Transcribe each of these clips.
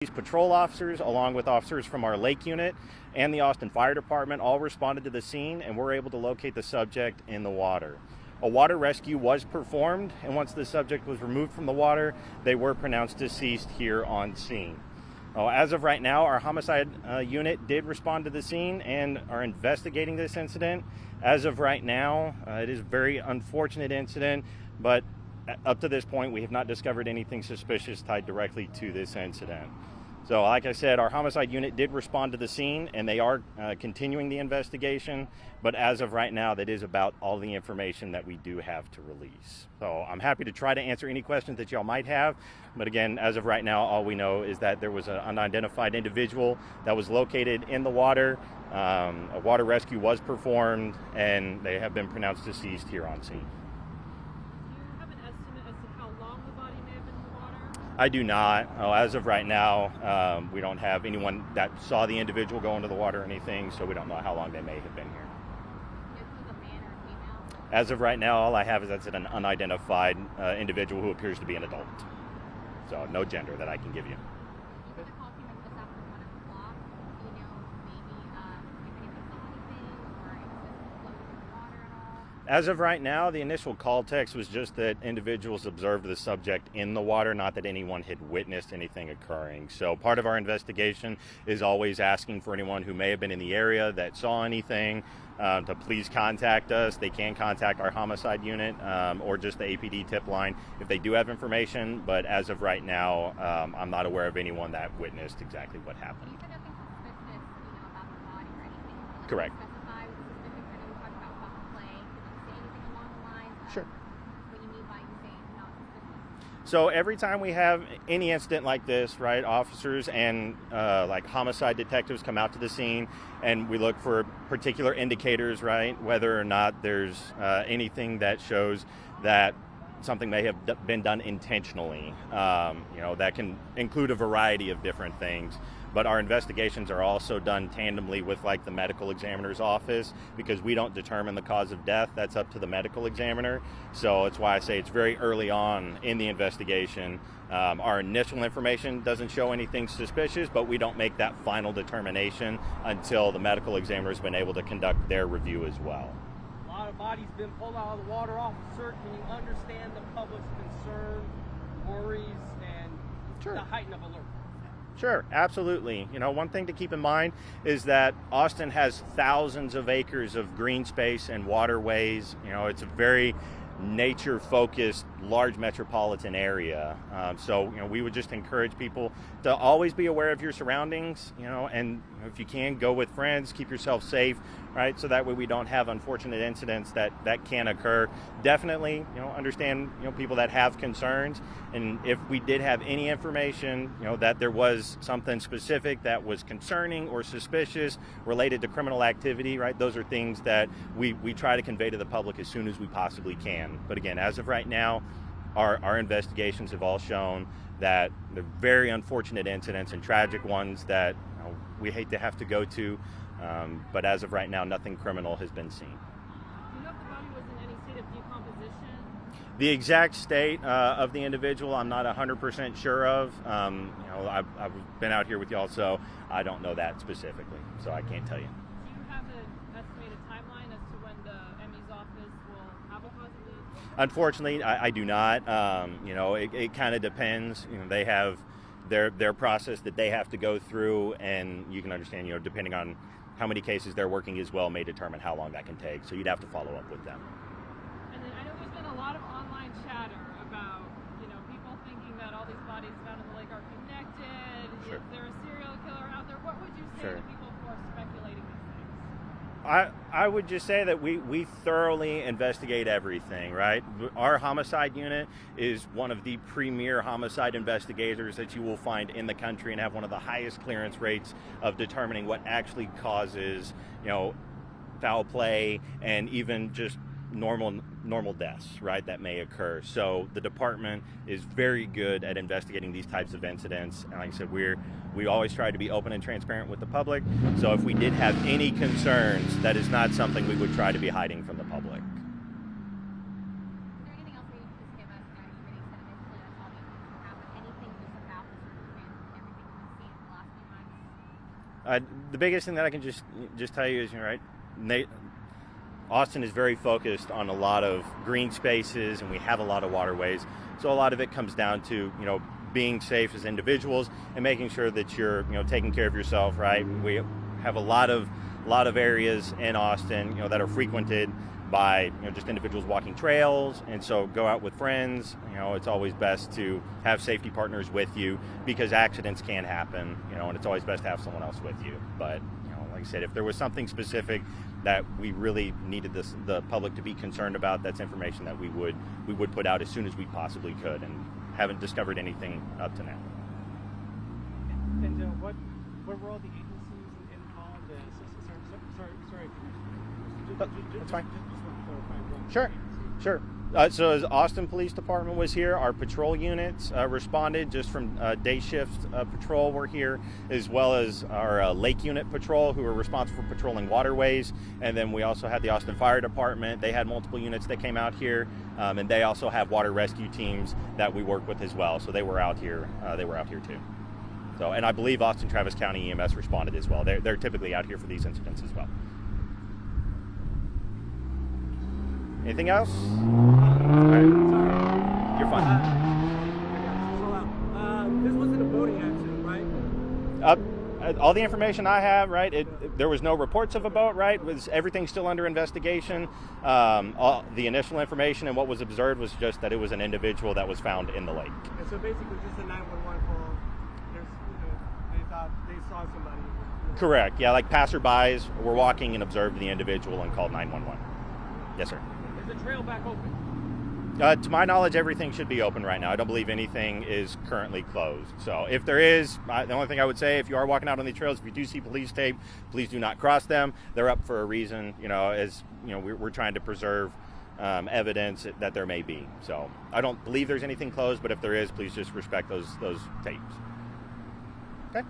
These patrol officers, along with officers from our Lake Unit and the Austin Fire Department, all responded to the scene and were able to locate the subject in the water. A water rescue was performed, and once the subject was removed from the water, they were pronounced deceased here on scene. As of right now, our homicide unit did respond to the scene and are investigating this incident. As of right now, it is a very unfortunate incident, but up to this point, we have not discovered anything suspicious tied directly to this incident. So like I said, our homicide unit did respond to the scene, and they are continuing the investigation. But as of right now, that is about all the information that we do have to release. So I'm happy to try to answer any questions that y'all might have. But again, as of right now, all we know is that there was an unidentified individual that was located in the water. A water rescue was performed, and they have been pronounced deceased here on scene. I do not. As of right now, we don't have anyone that saw the individual go into the water or anything, so we don't know how long they may have been here. This was a man or a female? As of right now, all I have is that's an unidentified individual who appears to be an adult. So no gender that I can give you. You said the call came in just after 1 o'clock. Do you know maybe if anyone saw anything or if this floated in the water at all? As of right now, the initial call text was just that individuals observed the subject in the water, not that anyone had witnessed anything occurring. So part of our investigation is always asking for anyone who may have been in the area that saw anything to please contact us. They can contact our homicide unit or just the APD tip line if they do have information. But as of right now, I'm not aware of anyone that witnessed exactly what happened. You said nothing suspicious, about the body or anything. Correct. Specify with the specifics. I know we talked about foul play. Did you say anything along the lines of Sure. what you mean by you saying not suspicious? So every time we have any incident like this, right, officers and like homicide detectives come out to the scene, and we look for particular indicators, right, whether or not there's anything that shows that something may have been done intentionally. That can include a variety of different things. But our investigations are also done tandemly with like the medical examiner's office, because we don't determine the cause of death. That's up to the medical examiner. So it's why I say it's very early on in the investigation. Our initial information doesn't show anything suspicious, but we don't make that final determination until the medical examiner has been able to conduct their review as well. A lot of bodies been pulled out of the water. Officer, can you understand the public's concern, worries, and Sure. the heighten of alert? Sure, absolutely. One thing to keep in mind is that Austin has thousands of acres of green space and waterways. It's a very nature-focused, large metropolitan area. So we would just encourage people to always be aware of your surroundings, and if you can, go with friends, keep yourself safe, right? So that way we don't have unfortunate incidents that can occur. Definitely, understand, people that have concerns. And if we did have any information, that there was something specific that was concerning or suspicious related to criminal activity, right? Those are things that we try to convey to the public as soon as we possibly can. But again, as of right now, our investigations have all shown that they're very unfortunate incidents and tragic ones that we hate to have to go to. But as of right now, nothing criminal has been seen. Do you know if the body was in any state of decomposition? The exact state of the individual, I'm not 100% sure of. I've been out here with y'all, so I don't know that specifically, so I can't tell you. Do you have an estimated timeline as to when the ME's office will have a positive? Unfortunately, I do not. It kind of depends. They have their process that they have to go through, and you can understand, depending on how many cases they're working as well, may determine how long that can take. So you'd have to follow up with them. And then I know there's been a lot of online chatter about, people thinking that all these bodies found in the lake are connected. Sure. Is there a serial killer out there? What would you say Sure. to people who are speculating these things? I would just say that we thoroughly investigate everything, right? Our homicide unit is one of the premier homicide investigators that you will find in the country, and have one of the highest clearance rates of determining what actually causes, foul play and even just normal deaths, right, that may occur. So the department is very good at investigating these types of incidents. And like I said, we always try to be open and transparent with the public. So if we did have any concerns, that is not something we would try to be hiding from the public. Is there anything else that you can just give us? You already said initially that's all the things that happened. Anything just about the circumstances and everything in this The biggest thing that I can just tell you is, right, Austin is very focused on a lot of green spaces, and we have a lot of waterways. So a lot of it comes down to, being safe as individuals and making sure that you're, taking care of yourself, right? We have a lot of areas in Austin, that are frequented by, just individuals walking trails. And so go out with friends. It's always best to have safety partners with you because accidents can happen, and it's always best to have someone else with you. But, like I said, if there was something specific that we really needed the public to be concerned about, that's information that we would put out as soon as we possibly could, and haven't discovered anything up to now. And what were all the agencies involved? Sorry. That's fine. Just want to clarify one. Sure. So as Austin Police Department was here, our patrol units responded just from day shift patrol were here, as well as our lake unit patrol, who were responsible for patrolling waterways. And then we also had the Austin Fire Department. They had multiple units that came out here, and they also have water rescue teams that we work with as well. So they were out here. Too. So, and I believe Austin Travis County EMS responded as well. They're typically out here for these incidents as well. Anything else? All right. You're fine. This wasn't a boating accident, right? All the information I have, right, there was no reports of a boat, right? Everything's still under investigation. The initial information and what was observed was just that it was an individual that was found in the lake. And so basically just a 911 call. They thought they saw somebody. Correct. Yeah, like passerbys were walking and observed the individual and called 911. Yes, sir. Is the trail back open? To my knowledge, everything should be open right now. I don't believe anything is currently closed. So if there is, the only thing I would say, if you are walking out on these trails, if you do see police tape, please do not cross them. They're up for a reason, we're trying to preserve evidence that there may be. So I don't believe there's anything closed, but if there is, please just respect those tapes. Okay?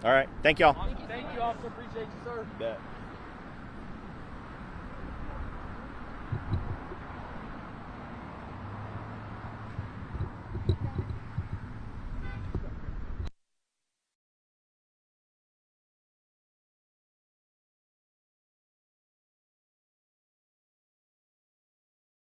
All right. Thank y'all. Thank you, officer. Appreciate you, sir. Bet.